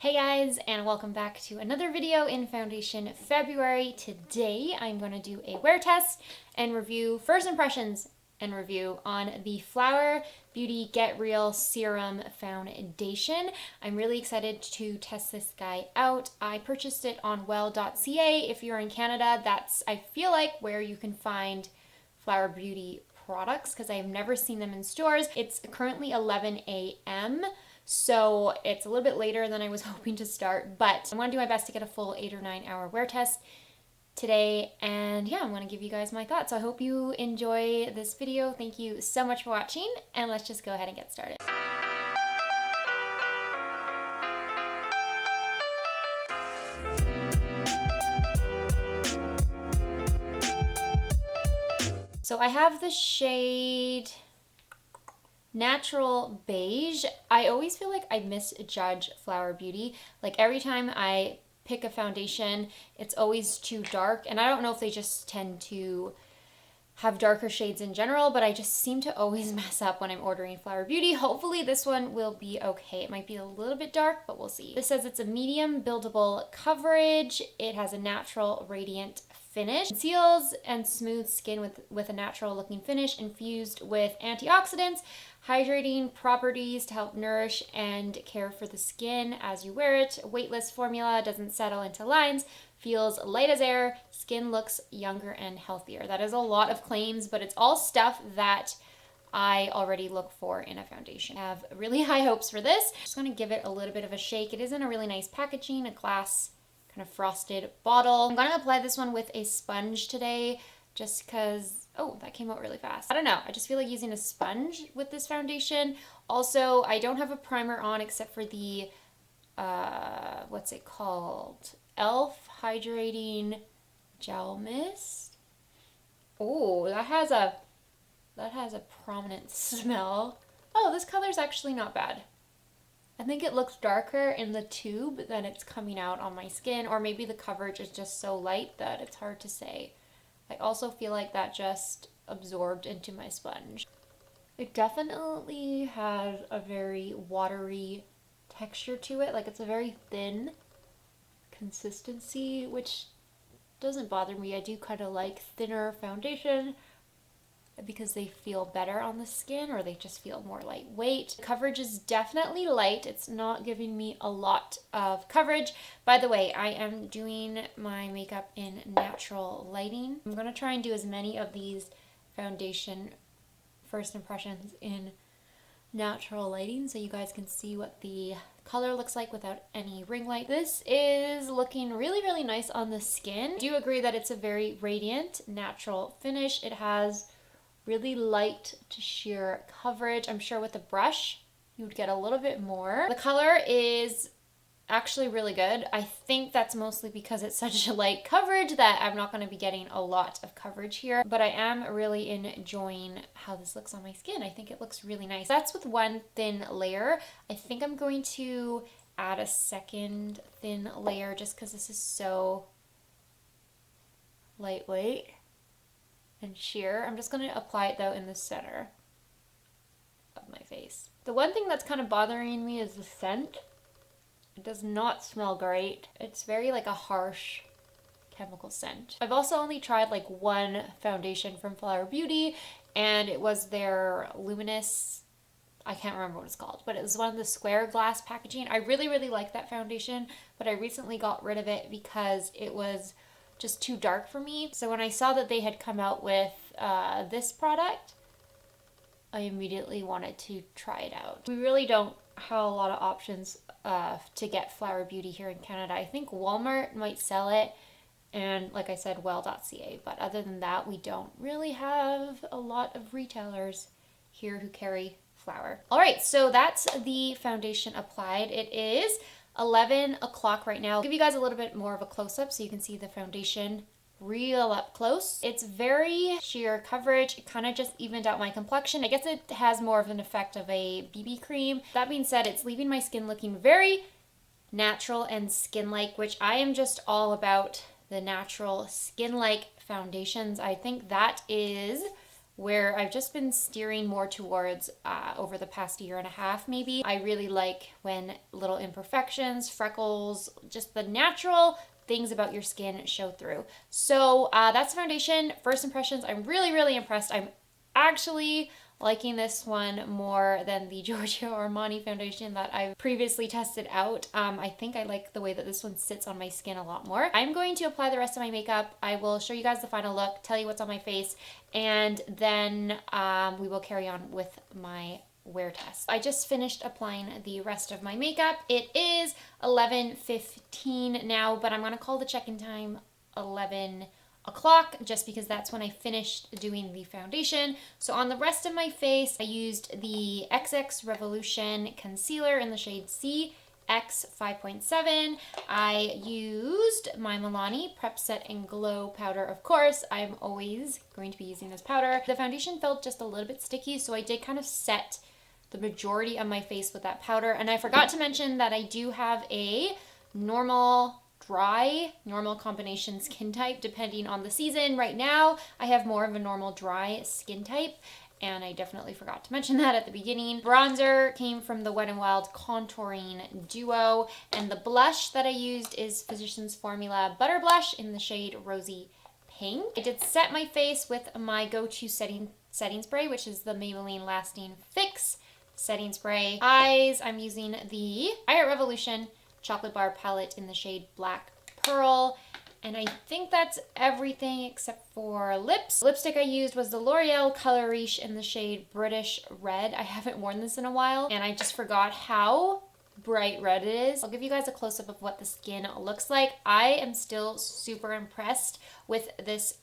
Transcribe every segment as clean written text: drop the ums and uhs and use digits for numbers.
Hey guys, and welcome back to another video in Foundation February. Today I'm going to do a wear test and review, first impressions and review on the Flower Beauty Get Real Serum Foundation. I'm really excited to test this guy out. I purchased it on well.ca. If you're in Canada, that's, I feel like, where you can find Flower Beauty products because I have never seen them in stores. It's currently 11 a.m. So it's a little bit later than I was hoping to start, but I'm gonna do my best to get a full 8 or 9 hour wear test today. And yeah, I'm gonna give you guys my thoughts. So I hope you enjoy this video. Thank you so much for watching, and let's just go ahead and get started. So I have the shade Natural Beige. I always feel like I misjudge Flower Beauty. Like every time I pick a foundation, it's always too dark. And I don't know if they just tend to have darker shades in general, but I just seem to always mess up when I'm ordering Flower Beauty. Hopefully this one will be okay. It might be a little bit dark, but we'll see. This says it's a medium buildable coverage. It has a natural radiant finish. Conceals and smooths skin with a natural looking finish infused with antioxidants, hydrating properties to help nourish and care for the skin as you wear it. Weightless formula, doesn't settle into lines, feels light as air, skin looks younger and healthier. That is a lot of claims, but it's all stuff that I already look for in a foundation. I have really high hopes for this. Just gonna give it a little bit of a shake. It is in a really nice packaging, a glass kind of frosted bottle. I'm gonna apply this one with a sponge today just because, oh, that came out really fast. I don't know, I just feel like using a sponge with this foundation. Also, I don't have a primer on except for the, what's it called? Elf Hydrating Gel Mist. Oh, that has a prominent smell. Oh, this color's actually not bad. I think it looks darker in the tube than it's coming out on my skin, or maybe the coverage is just so light that it's hard to say. I also feel like that just absorbed into my sponge. It definitely has a very watery texture to it. Like it's a very thin consistency, which doesn't bother me. I do kind of like thinner foundation because they feel better on the skin, or they just feel more lightweight. Coverage is definitely light. It's not giving me a lot of coverage. By the way, I am doing my makeup in natural lighting. I'm gonna try and do as many of these foundation first impressions in natural lighting so you guys can see what the color looks like without any ring light. This is looking really, really nice on the skin. I do agree that it's a very radiant, natural finish. It has really light to sheer coverage. I'm sure with a brush you would get a little bit more. The color is actually really good. I think that's mostly because it's such a light coverage that I'm not going to be getting a lot of coverage here, but I am really enjoying how this looks on my skin. I think it looks really nice. That's with one thin layer. I think I'm going to add a second thin layer just because this is so lightweight and sheer. I'm just going to apply it though in the center of my face. The one thing that's kind of bothering me is the scent. It does not smell great. It's very like a harsh chemical scent. I've also only tried like one foundation from Flower Beauty, and it was their Luminous, I can't remember what it's called, but it was one of the square glass packaging. I really, really like that foundation, but I recently got rid of it because it was just too dark for me. So when I saw that they had come out with this product, I immediately wanted to try it out. We really don't have a lot of options to get Flower Beauty here in Canada. I think Walmart might sell it, and like I said, well.ca, but other than that, we don't really have a lot of retailers here who carry Flower. All right, so that's the foundation applied. It is 11 o'clock right now. I'll give you guys a little bit more of a close-up so you can see the foundation real up close. It's very sheer coverage. It kind of just evened out my complexion. I guess it has more of an effect of a BB cream. That being said, it's leaving my skin looking very natural and skin-like, which I am just all about the natural skin-like foundations. I think that is where I've just been steering more towards over the past year and a half maybe. I really like when little imperfections, freckles, just the natural things about your skin show through. So that's the foundation. First impressions, I'm really, really impressed. I'm actually liking this one more than the Giorgio Armani foundation that I've previously tested out. I think I like the way that this one sits on my skin a lot more. I'm going to apply the rest of my makeup. I will show you guys the final look, tell you what's on my face, and then we will carry on with my wear test. I just finished applying the rest of my makeup. It is 11:15 now, but I'm gonna call the check-in time 11 o'clock just because that's when I finished doing the foundation. So on the rest of my face, I used the XX Revolution concealer in the shade CX 5.7. I used my Milani Prep Set and Glow powder. Of course, I'm always going to be using this powder. The foundation felt just a little bit sticky, so I did kind of set the majority of my face with that powder. And I forgot to mention that I do have a normal combination skin type depending on the season. Right now I have more of a normal dry skin type, and I definitely forgot to mention that at the beginning. Bronzer came from the Wet n Wild Contouring Duo, and the blush that I used is Physicians Formula Butter Blush in the shade Rosy Pink. I did set my face with my go-to setting spray, which is the Maybelline Lasting Fix setting spray. Eyes, I'm using the Eye Revolution Chocolate Bar palette in the shade Black Pearl. And I think that's everything except for lips. Lipstick I used was the L'Oreal Color Riche in the shade British Red. I haven't worn this in a while, and I just forgot how bright red it is. I'll give you guys a close-up of what the skin looks like. I am still super impressed with this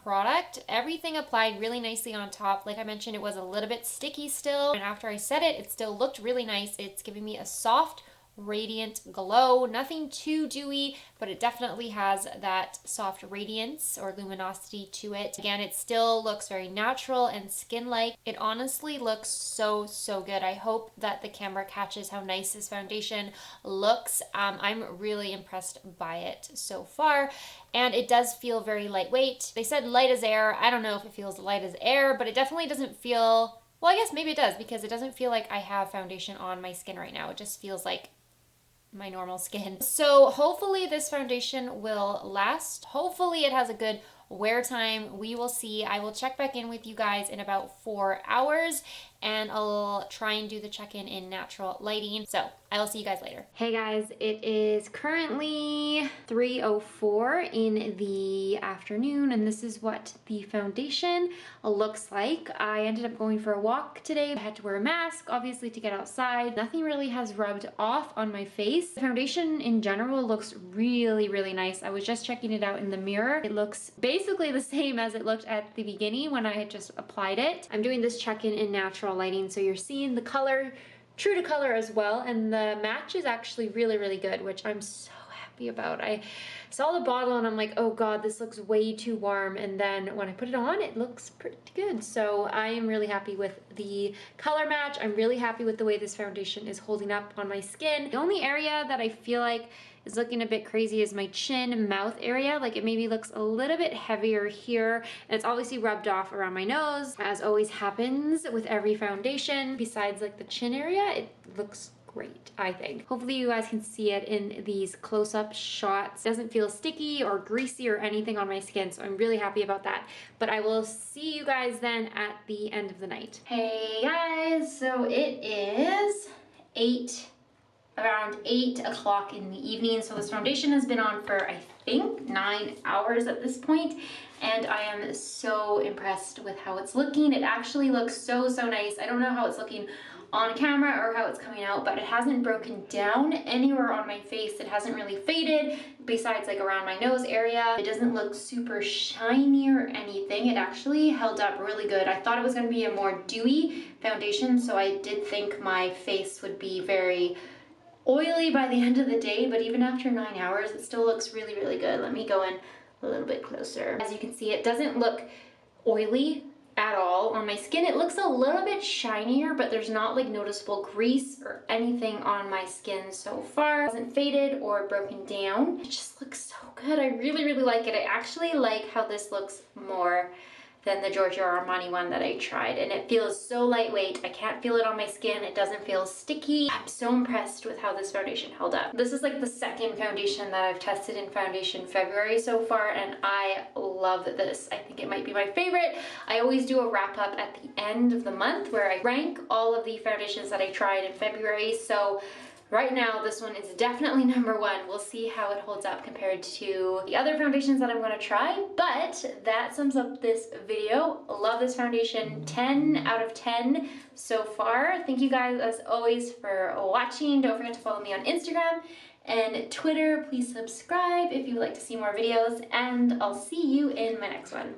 product. Everything applied really nicely on top. Like I mentioned, it was a little bit sticky still, and after I set it, it still looked really nice. It's giving me a soft, radiant glow. Nothing too dewy, but it definitely has that soft radiance or luminosity to it. Again, it still looks very natural and skin-like. It honestly looks so, so good. I hope that the camera catches how nice this foundation looks. I'm really impressed by it so far. And it does feel very lightweight. They said light as air. I don't know if it feels light as air, but it definitely doesn't feel, well, I guess maybe it does, because it doesn't feel like I have foundation on my skin right now. It just feels like my normal skin. So hopefully this foundation will last. Hopefully it has a good wear time. We will see. I will check back in with you guys in about 4 hours, and I'll try and do the check-in in natural lighting. So I will see you guys later. Hey guys, it is currently 3:04 in the afternoon, and this is what the foundation looks like. I ended up going for a walk today. I had to wear a mask, obviously, to get outside. Nothing really has rubbed off on my face. The foundation in general looks really, really nice. I was just checking it out in the mirror. It looks basically the same as it looked at the beginning when I had just applied it. I'm doing this check-in in natural lighting, so you're seeing the color true to color as well, and the match is actually really, really good, which I'm so happy about. I saw the bottle and I'm like, oh god, this looks way too warm, and then when I put it on, it looks pretty good. So I am really happy with the color match. I'm really happy with the way this foundation is holding up on my skin. The only area that I feel like is looking a bit crazy is my chin and mouth area. Like, it maybe looks a little bit heavier here, and it's obviously rubbed off around my nose, as always happens with every foundation. Besides like the chin area, it looks great, I think. Hopefully you guys can see it in these close-up shots. It doesn't feel sticky or greasy or anything on my skin, so I'm really happy about that. But I will see you guys then at the end of the night. Hey guys, so it is around 8 o'clock in the evening. So this foundation has been on for, I think, 9 hours at this point, and I am so impressed with how it's looking. It actually looks so, so nice. I don't know how it's looking on camera or how it's coming out, but it hasn't broken down anywhere on my face. It hasn't really faded, besides like around my nose area. It doesn't look super shiny or anything. It actually held up really good. I thought it was going to be a more dewy foundation, so I did think my face would be very oily by the end of the day, but even after 9 hours, it still looks really, really good. Let me go in a little bit closer. As you can see, it doesn't look oily at all on my skin. It looks a little bit shinier, but there's not like noticeable grease or anything on my skin so far. It hasn't faded or broken down. It just looks so good. I really, really like it. I actually like how this looks more than the Giorgio Armani one that I tried, and it feels so lightweight. I can't feel it on my skin. It doesn't feel sticky. I'm so impressed with how this foundation held up. This is like the second foundation that I've tested in Foundation February so far, and I love this. I think it might be my favorite. I always do a wrap up at the end of the month where I rank all of the foundations that I tried in February. So right now, this one is definitely number one. We'll see how it holds up compared to the other foundations that I'm gonna try, but that sums up this video. Love this foundation, 10 out of 10 so far. Thank you guys, as always, for watching. Don't forget to follow me on Instagram and Twitter. Please subscribe if you would like to see more videos, and I'll see you in my next one.